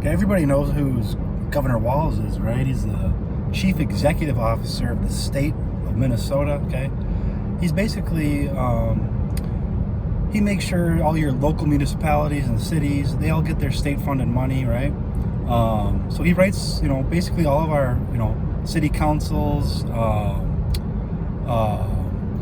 Okay, everybody knows who Governor Walz is, right? He's the chief executive officer of the state of Minnesota. Okay, he's basically he makes sure all your local municipalities and cities, they all get their state-funded money, right? So he writes, basically all of our, city councils,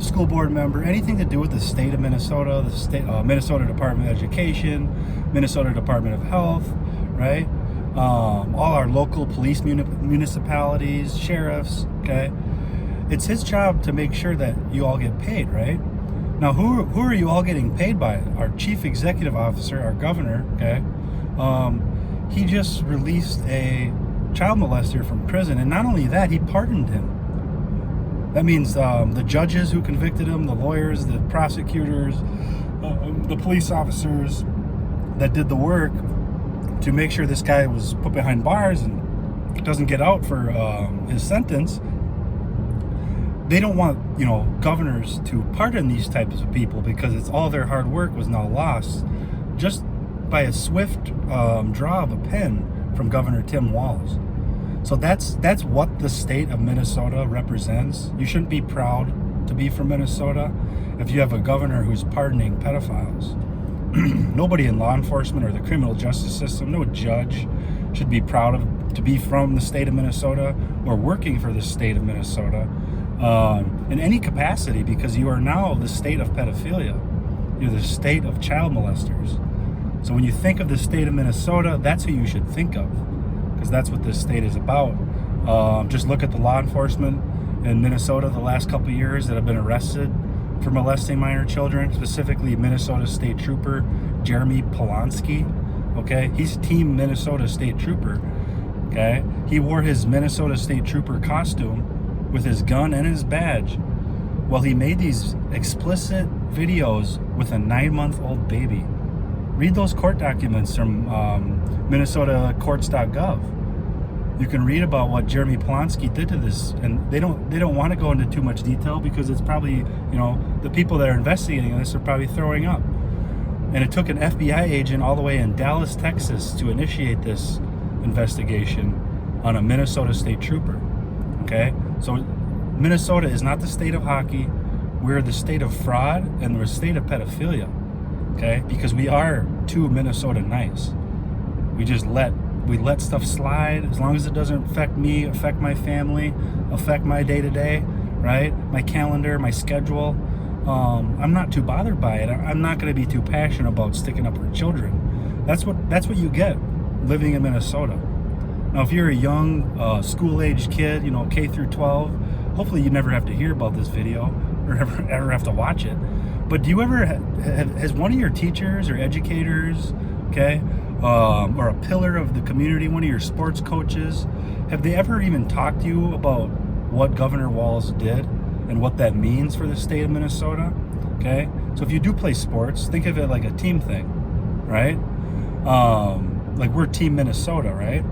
school board member, anything to do with the state of Minnesota, the state, Minnesota Department of Education, Minnesota Department of Health, right? All our local police municipalities, sheriffs, okay? It's his job to make sure that you all get paid, right? Now, who are you all getting paid by? Our chief executive officer, our governor, okay? He just released a child molester from prison, and not only that, he pardoned him. That means the judges who convicted him, the lawyers, the prosecutors, the police officers that did the work to make sure this guy was put behind bars and doesn't get out for his sentence. They don't want, governors to pardon these types of people because it's all their hard work was now lost just by a swift draw of a pen from Governor Tim Walz. So that's what the state of Minnesota represents. You shouldn't be proud to be from Minnesota if you have a governor who's pardoning pedophiles. Nobody in law enforcement or the criminal justice system, no judge should be proud to be from the state of Minnesota or working for the state of Minnesota in any capacity, because you are now the state of pedophilia. You're the state of child molesters. So when you think of the state of Minnesota, that's who you should think of, because that's what this state is about. Just look at the law enforcement in Minnesota the last couple of years that have been arrested for molesting minor children, specifically Minnesota State Trooper Jeremy Polanski. Okay, he's Team Minnesota State Trooper. Okay, he wore his Minnesota State Trooper costume with his gun and his badge. Well, he made these explicit videos with a 9-month-old baby. Read those court documents from MinnesotaCourts.gov. You can read about what Jeremy Polanski did to this, and they don't want to go into too much detail because it's probably, the people that are investigating this are probably throwing up. And it took an FBI agent all the way in Dallas, Texas to initiate this investigation on a Minnesota State Trooper. Okay? So Minnesota is not the state of hockey. We're the state of fraud, and we're the state of pedophilia. Okay? Because we are too Minnesota nice. We let stuff slide as long as it doesn't affect me, affect my family, affect my day-to-day, right? My calendar, my schedule. I'm not too bothered by it. I'm not going to be too passionate about sticking up for children. That's what you get living in Minnesota. Now, if you're a young school-aged kid, K through 12, hopefully you never have to hear about this video or ever have to watch it. But do you ever has one of your teachers or educators, okay, or a pillar of the community, one of your sports coaches, have they ever even talked to you about what Governor Walz did and what that means for the state of Minnesota? Okay, so if you do play sports, think of it like a team thing, right? Like we're Team Minnesota, right?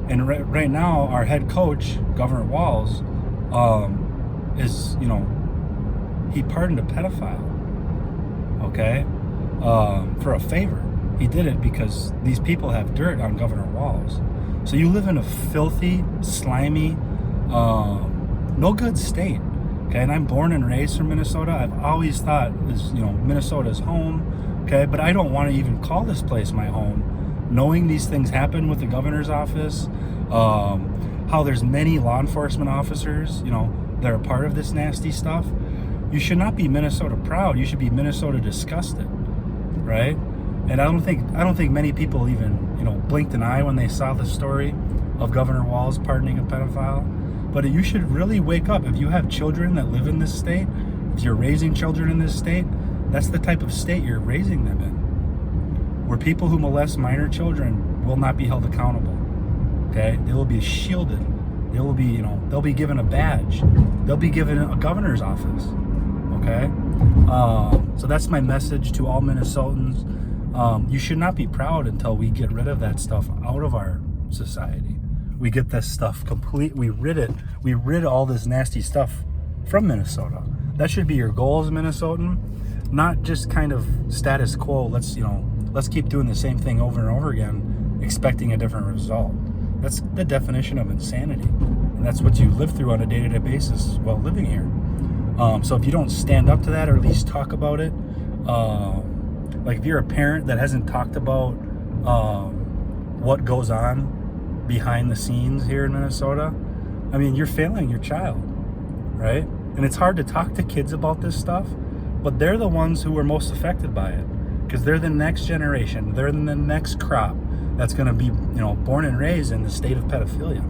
And right now, our head coach, Governor Walz, is, he pardoned a pedophile, okay, for a favor. He did it because these people have dirt on Governor Walz. So you live in a filthy, slimy, no good state. Okay, and I'm born and raised from Minnesota. I've always thought Minnesota's home. Okay, but I don't want to even call this place my home. Knowing these things happen with the governor's office, how there's many law enforcement officers, that are part of this nasty stuff. You should not be Minnesota proud. You should be Minnesota disgusted, right? And I don't think many people even, blinked an eye when they saw the story of Governor Walz pardoning a pedophile. But you should really wake up. If you have children that live in this state, if you're raising children in this state, that's the type of state you're raising them in, where people who molest minor children will not be held accountable. Okay? They will be shielded. They will be, they'll be given a badge. They'll be given a governor's office. Okay? So that's my message to all Minnesotans. You should not be proud until we get rid of that stuff out of our society. We get this stuff we rid all this nasty stuff from Minnesota. That should be your goal as a Minnesotan, not just kind of status quo. Let's keep doing the same thing over and over again expecting a different result. That's the definition of insanity. And that's what you live through on a day-to-day basis while living here. So if you don't stand up to that or at least talk about it, like if you're a parent that hasn't talked about what goes on behind the scenes here in Minnesota, I mean, you're failing your child, right? And it's hard to talk to kids about this stuff, but they're the ones who are most affected by it because they're the next generation. They're the next crop that's going to be, born and raised in the state of pedophilia.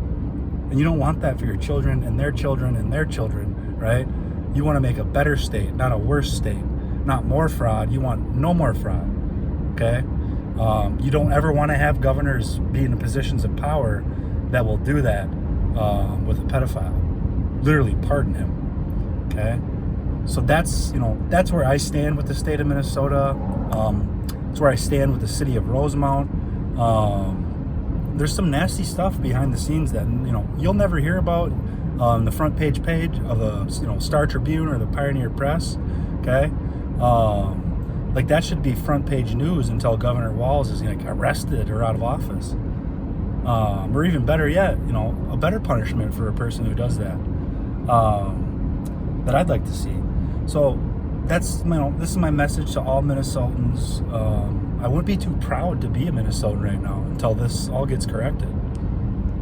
And you don't want that for your children and their children and their children, right? You want to make a better state, not a worse state. Not more fraud. You want no more fraud, okay? You don't ever want to have governors be in positions of power that will do that with a pedophile. Literally pardon him, okay? So that's where I stand with the state of Minnesota. It's where I stand with the city of Rosemount. There's some nasty stuff behind the scenes that you'll never hear about on the front page of the Star Tribune or the Pioneer Press. Okay, like that should be front page news until Governor Walz is arrested or out of office, or even better yet, a better punishment for a person who does that. That I'd like to see. So that's this is my message to all Minnesotans. I wouldn't be too proud to be a Minnesotan right now until this all gets corrected.